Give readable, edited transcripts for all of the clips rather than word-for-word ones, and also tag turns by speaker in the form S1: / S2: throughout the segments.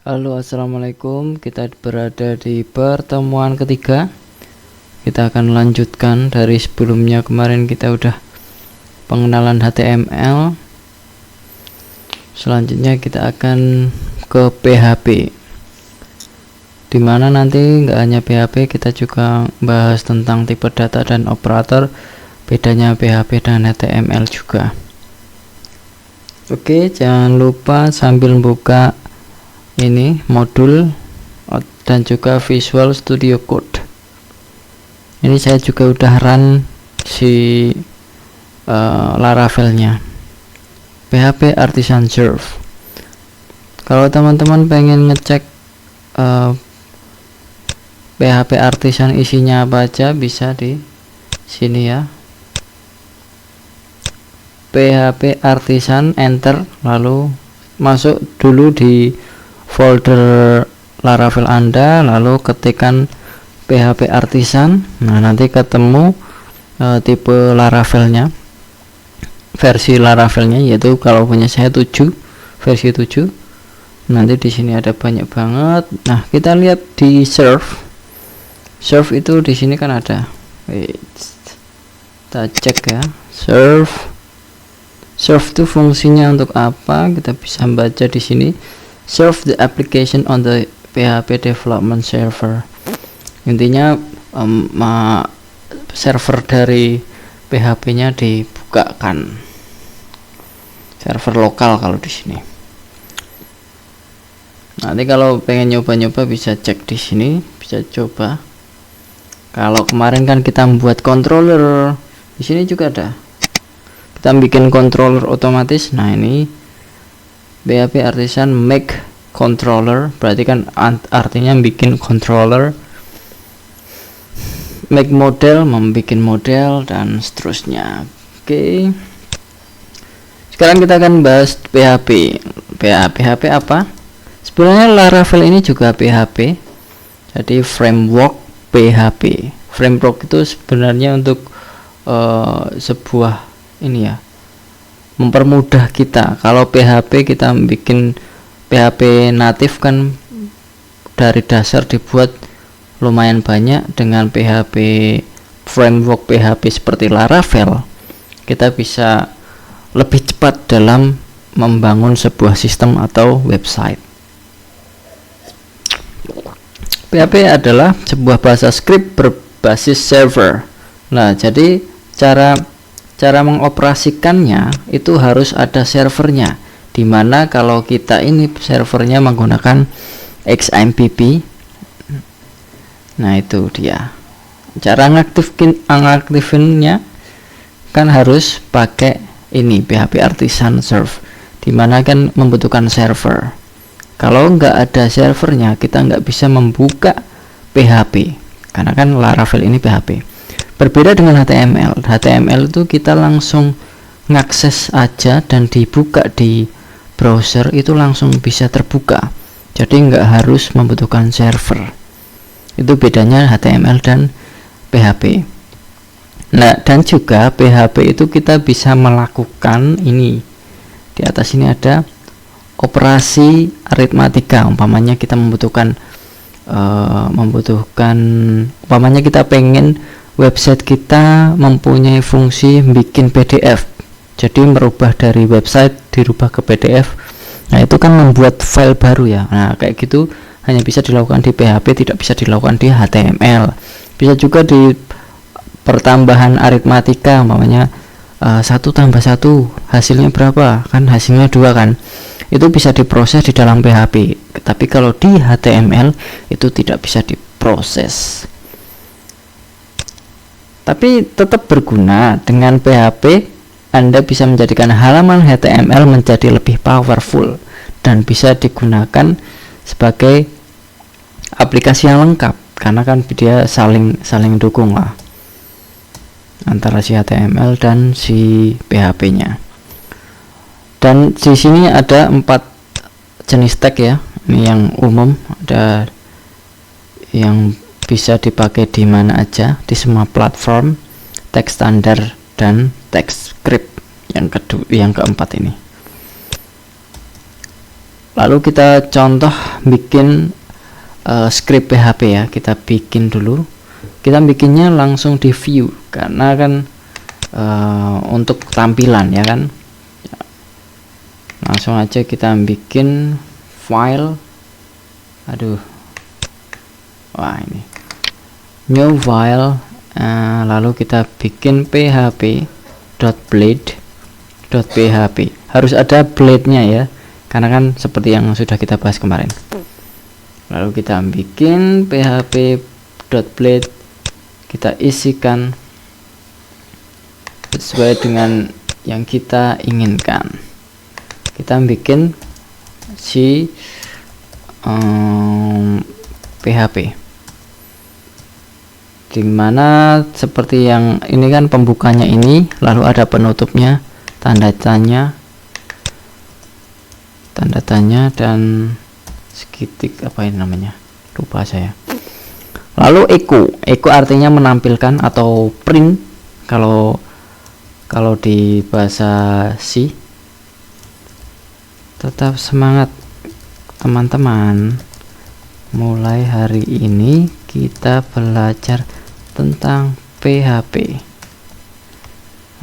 S1: Halo, assalamualaikum. Kita berada di pertemuan ketiga. Kita akan lanjutkan dari sebelumnya. Kemarin kita udah pengenalan HTML. Selanjutnya kita akan ke PHP, dimana nanti nggak hanya PHP, kita juga bahas tentang tipe data dan operator, bedanya PHP dan HTML juga. Oke, jangan lupa sambil buka ini modul dan juga Visual Studio Code. Ini saya juga udah run si Laravel-nya, PHP Artisan Serve. Kalau teman-teman pengen ngecek PHP Artisan isinya apa aja, bisa di sini ya, PHP Artisan, enter, lalu masuk dulu di folder Laravel Anda, lalu ketikkan PHP Artisan. Nah, nanti ketemu tipe Laravelnya, versi Laravelnya, yaitu kalau punya saya 7, versi 7. Nanti di sini ada banyak banget. Nah, kita lihat di serve itu di sini kan ada. Kita cek ya, serve itu fungsinya untuk apa? Kita bisa baca di sini. Serve the application on the PHP development server. Intinya server dari PHP-nya dibukakan, server lokal kalau di sini. Nanti kalau pengen nyoba-nyoba bisa cek di sini, bisa coba. Kalau kemarin kan kita membuat controller, di sini juga ada. Kita bikin controller otomatis. Nah, ini PHP Artisan make controller, berarti kan artinya bikin controller. Make model, membuat model, dan seterusnya. Oke. Sekarang kita akan bahas PHP. PHP apa? Sebenarnya Laravel ini juga PHP. Jadi framework PHP. Framework itu sebenarnya untuk sebuah ini ya, mempermudah kita. Kalau PHP kita bikin PHP natif kan dari dasar dibuat lumayan banyak. Dengan PHP framework PHP seperti Laravel, kita bisa lebih cepat dalam membangun sebuah sistem atau website. PHP adalah sebuah bahasa script berbasis server. Nah, jadi cara mengoperasikannya itu harus ada servernya, dimana kalau kita ini servernya menggunakan XMPP. Nah, itu dia cara ngaktifinnya, kan harus pakai ini PHP Artisan Serve, dimana kan membutuhkan server. Kalau nggak ada servernya, kita nggak bisa membuka PHP, karena kan Laravel ini PHP. Berbeda dengan HTML. HTML itu kita langsung ngakses aja dan dibuka di browser, itu langsung bisa terbuka. Jadi nggak harus membutuhkan server. Itu bedanya HTML dan PHP. Nah, dan juga PHP itu kita bisa melakukan ini. Di atas ini ada operasi aritmatika. Umpamanya kita membutuhkan umpamanya kita pengen website kita mempunyai fungsi bikin PDF, jadi merubah dari website dirubah ke PDF. Nah, itu kan membuat file baru ya. Nah, kayak gitu hanya bisa dilakukan di PHP, tidak bisa dilakukan di HTML. Bisa juga di pertambahan aritmatika, umpamanya 1 tambah 1 hasilnya berapa, kan hasilnya 2 kan, itu bisa diproses di dalam PHP. Tapi kalau di HTML itu tidak bisa diproses. Tapi tetap berguna. Dengan PHP Anda bisa menjadikan halaman HTML menjadi lebih powerful dan bisa digunakan sebagai aplikasi yang lengkap, karena kan dia saling dukung lah antara si HTML dan si PHP-nya. Dan di sini ada 4 jenis tag ya. Ini yang umum, ada yang bisa dipakai di mana aja, di semua platform, tag standar dan tag script yang keempat ini. Lalu kita contoh bikin script PHP ya. Kita bikin dulu. Kita bikinnya langsung di view karena kan untuk tampilan ya kan. Langsung aja kita bikin file. Wah, ini new file. Lalu kita bikin php.blade.php. Harus ada blade-nya ya, karena kan seperti yang sudah kita bahas kemarin. Lalu kita bikin php.blade, kita isikan sesuai dengan yang kita inginkan. Kita bikin si PHP, dimana seperti yang ini kan pembukanya ini, lalu ada penutupnya, tanda tanya dan sekitik apa ini namanya, lupa saya. Lalu echo artinya menampilkan atau print kalau di bahasa C. Tetap semangat teman-teman, mulai hari ini kita belajar tentang PHP.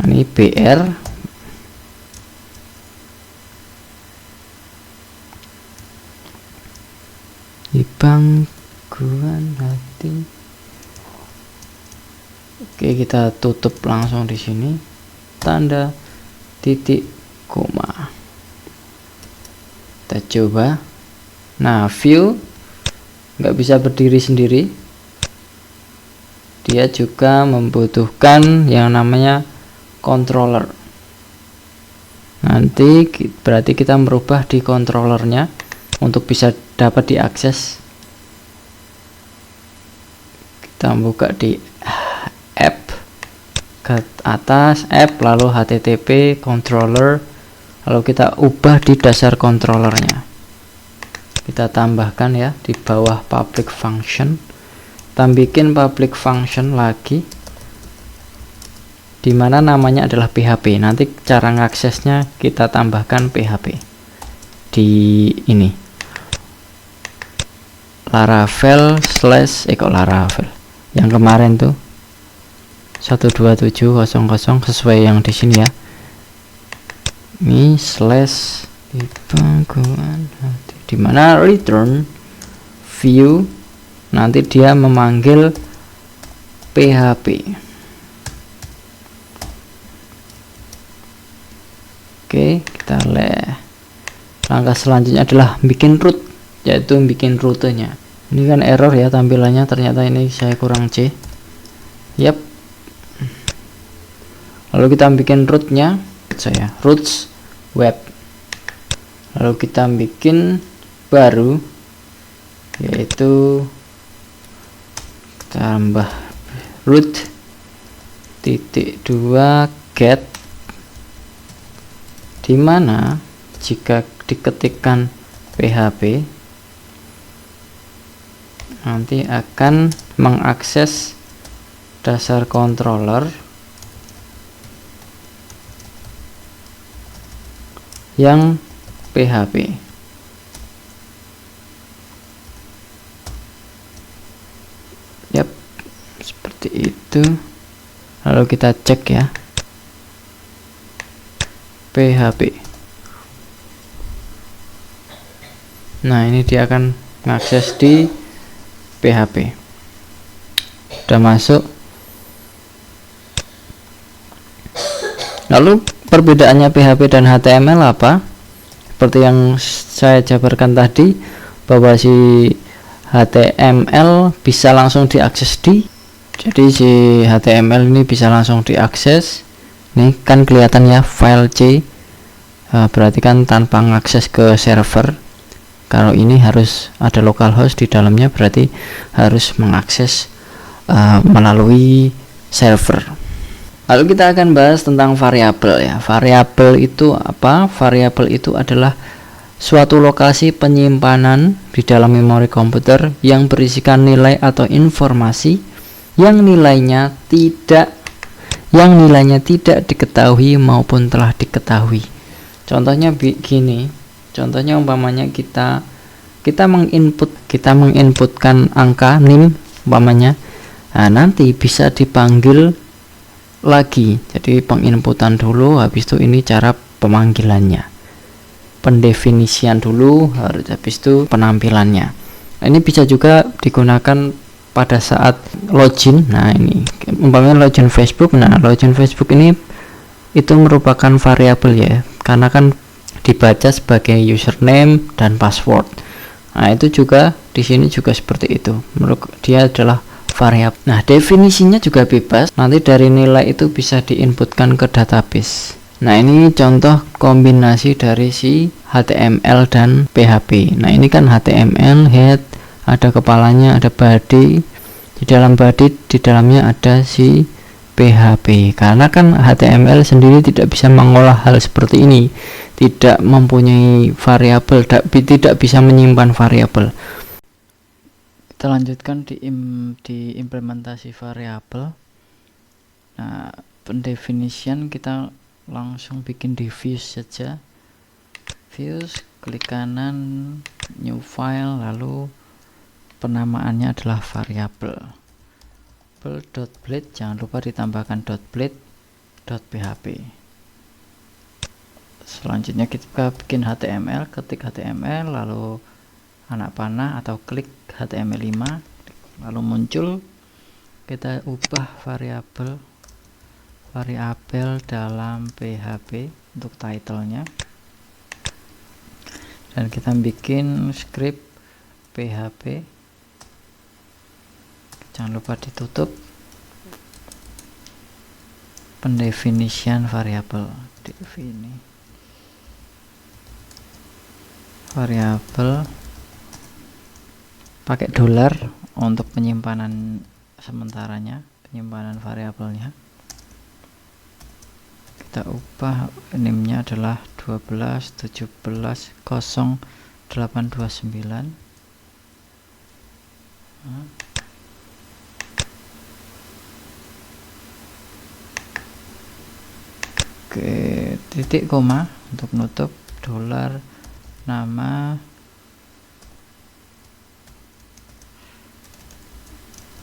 S1: Ini BR di bangkuan hati. Oke, kita tutup langsung di sini, tanda titik koma. Kita coba. Nah, view nggak bisa berdiri sendiri, dia juga membutuhkan yang namanya controller. Nanti berarti kita merubah di controllernya untuk bisa dapat diakses. Kita buka di app, ke atas app, lalu http controller, lalu kita ubah di dasar controllernya. Kita tambahkan ya di bawah public function. Kita bikin public function lagi, dimana namanya adalah PHP. Nanti cara ngaksesnya kita tambahkan PHP di ini Laravel Laravel yang kemarin tuh 127.00 sesuai yang di sini ya. Ini slash di bangkuan hati, dimana return view nanti dia memanggil PHP. Oke, kita langkah selanjutnya adalah bikin root, yaitu bikin rutenya. Ini kan error ya tampilannya, ternyata ini saya kurang C. Yap. Lalu kita bikin rootnya, roots web. Lalu kita bikin baru, yaitu tambah root titik 2 get, dimana jika diketikkan PHP nanti akan mengakses dasar controller yang PHP. Yap, seperti itu. Lalu kita cek ya, PHP. Nah, ini dia akan mengakses di PHP. Udah masuk. Lalu perbedaannya PHP dan HTML apa? Seperti yang saya jabarkan tadi, bahwa si HTML bisa langsung diakses jadi si HTML ini bisa langsung diakses. Nih kan kelihatan ya file C, berarti kan tanpa mengakses ke server. Kalau ini harus ada localhost di dalamnya, berarti harus mengakses melalui server. Lalu kita akan bahas tentang variabel ya. Variabel itu apa? Variabel itu adalah suatu lokasi penyimpanan di dalam memori komputer yang berisikan nilai atau informasi yang nilainya tidak diketahui maupun telah diketahui. Contohnya begini, Contohnya umpamanya kita menginputkan angka NIM umpamanya. Nah, nanti bisa dipanggil lagi. Jadi penginputan dulu, habis itu ini cara pemanggilannya. Pendefinisian dulu, habis itu penampilannya. Nah, ini bisa juga digunakan pada saat login. Nah, ini umpamanya login Facebook. Nah, login Facebook ini itu merupakan variabel ya, karena kan dibaca sebagai username dan password. Nah, itu juga di sini juga seperti itu. Dia adalah variabel. Nah, definisinya juga bebas. Nanti dari nilai itu bisa diinputkan ke database. Nah, ini contoh kombinasi dari si HTML dan PHP. Nah, ini kan HTML, head, ada kepalanya, ada body. Di dalam body, di dalamnya ada si PHP. Karena kan HTML sendiri tidak bisa mengolah hal seperti ini. Tidak mempunyai variabel, tidak bisa menyimpan variabel. Kita lanjutkan di implementasi variabel. Nah, pendefinisian kita langsung bikin di views saja. Views, klik kanan, new file, lalu penamaannya adalah variabel. .blade, jangan lupa ditambahkan .blade.php. Selanjutnya kita bikin HTML, ketik HTML, lalu anak panah atau klik HTML5, lalu muncul. Kita ubah variabel dalam PHP untuk titlenya, dan kita bikin script PHP. Jangan lupa ditutup. Pendefinisian variabel, variabel pakai $, untuk penyimpanan sementaranya, penyimpanan variabelnya. Kita ubah name-nya adalah 12.17.0829. Oke, titik koma untuk nutup, $, nama,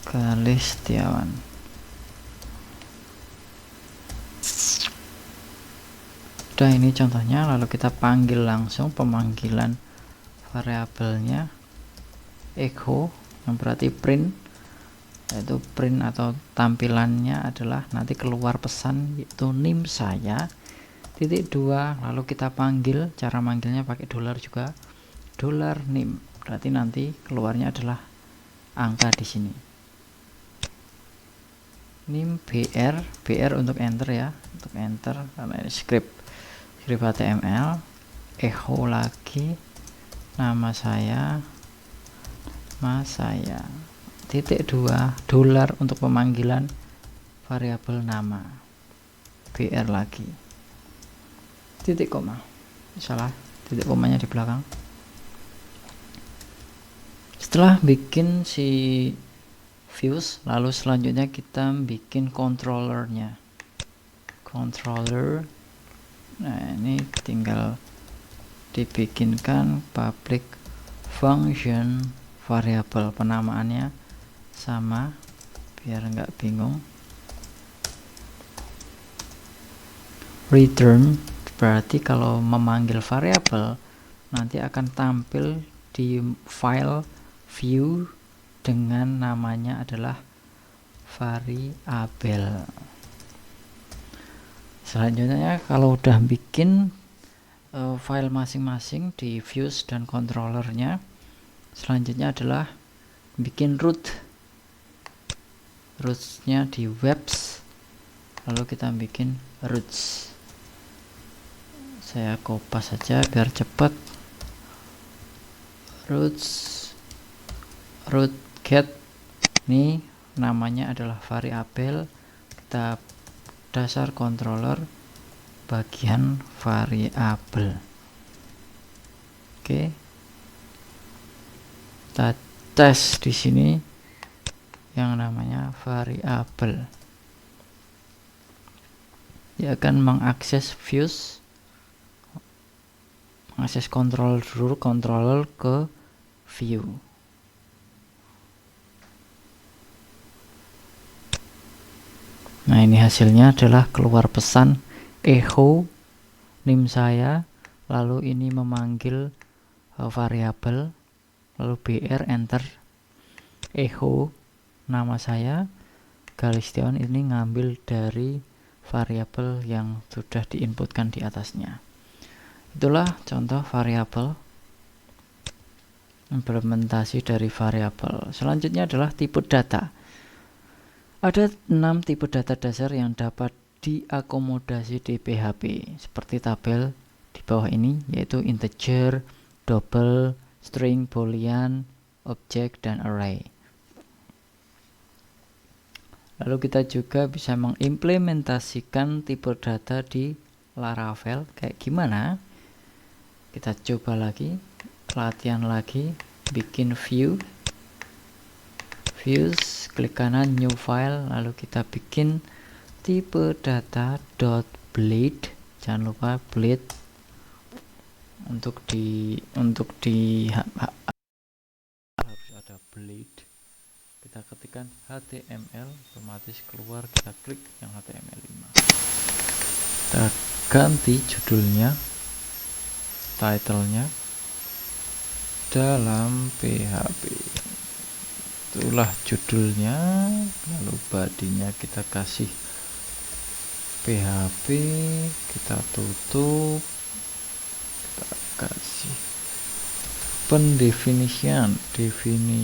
S1: Galih Setiawan. Udah, ini contohnya. Lalu kita panggil langsung pemanggilan variabelnya echo, yang berarti print, yaitu print atau tampilannya adalah nanti keluar pesan yaitu NIM saya .2. Lalu kita panggil, cara manggilnya pakai $ juga, $NIM, berarti nanti keluarnya adalah angka di sini. NIM BR untuk enter ya, untuk enter karena ini script HTML. Echo lagi, nama saya, .2, $ untuk pemanggilan variabel nama, BR lagi, titik koma, salah, titik komanya di belakang. Setelah bikin si views, lalu selanjutnya kita bikin controllernya. Controller, nah ini tinggal dibikinkan public function variable, penamaannya sama biar nggak bingung. Return berarti kalau memanggil variabel nanti akan tampil di file view dengan namanya adalah variabel. Selanjutnya kalau udah bikin file masing-masing di views dan controllernya, selanjutnya adalah bikin rootsnya di webs, lalu kita bikin roots. Saya kopas saja biar cepat. root get, ini namanya adalah variabel, kita dasar controller bagian variabel. Oke, kita tes di sini yang namanya variabel. Dia akan mengakses views, akses controller ke view. Nah, ini hasilnya adalah keluar pesan echo NIM saya, lalu ini memanggil variabel, lalu BR enter, echo nama saya, garis down ini ngambil dari variabel yang sudah diinputkan di atasnya. Itulah contoh variabel, implementasi dari variabel. Selanjutnya adalah tipe data. Ada 6 tipe data dasar yang dapat diakomodasi di PHP, seperti tabel di bawah ini, yaitu integer, double, string, boolean, object, dan array. Lalu kita juga bisa mengimplementasikan tipe data di Laravel. Kayak gimana? Kita coba lagi, latihan lagi, bikin view, views, klik kanan new file, lalu kita bikin tipe data .blade, jangan lupa blade untuk di harus ada blade. Kita ketikkan HTML, otomatis keluar, kita klik yang HTML5. Kita ganti judulnya, titlenya dalam PHP. Itulah judulnya, lalu bodinya kita kasih PHP, kita tutup, kita kasih pendefinisian, definisi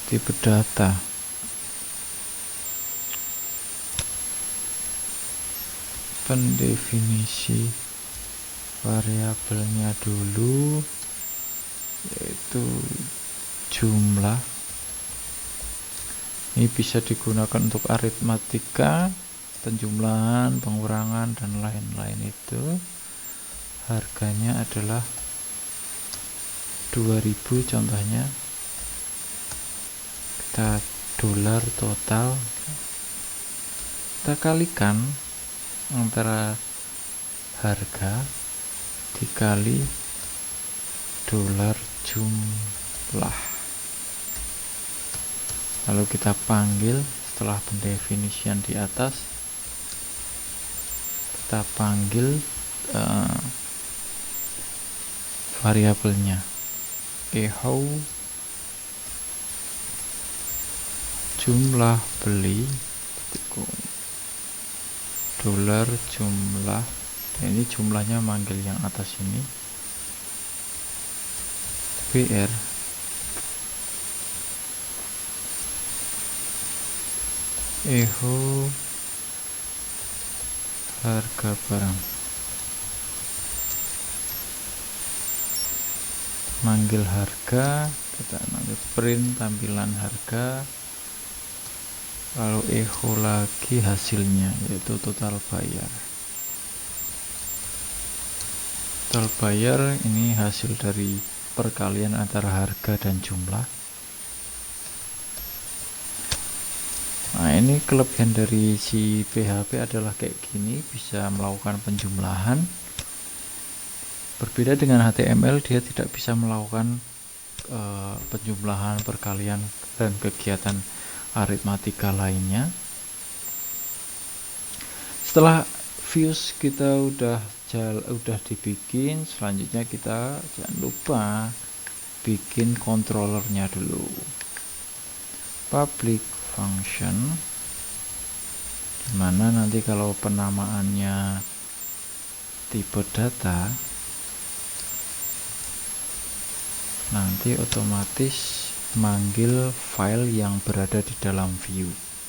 S1: tipe data, pendefinisi variabelnya dulu, yaitu jumlah. Ini bisa digunakan untuk aritmatika, penjumlahan, pengurangan, dan lain-lain. Itu harganya adalah 2000 contohnya. Kita dolar total, kita kalikan antara harga dikali dolar jumlah, lalu kita panggil setelah pendefinisian di atas, kita panggil variabelnya echo jumlah beli dolar jumlah. Ini jumlahnya manggil yang atas ini, BR echo harga barang, manggil harga, kita nanti print tampilan harga, lalu echo lagi hasilnya, yaitu total bayar. Total bayar ini hasil dari perkalian antara harga dan jumlah. Nah, ini kelebihan dari si PHP adalah kayak gini, bisa melakukan penjumlahan. Berbeda dengan HTML, dia tidak bisa melakukan penjumlahan, perkalian, dan kegiatan aritmatika lainnya. Setelah views kita udah dibikin, selanjutnya kita jangan lupa bikin controllernya dulu. Public function, dimana nanti kalau penamaannya tipe data, nanti otomatis manggil file yang berada di dalam view.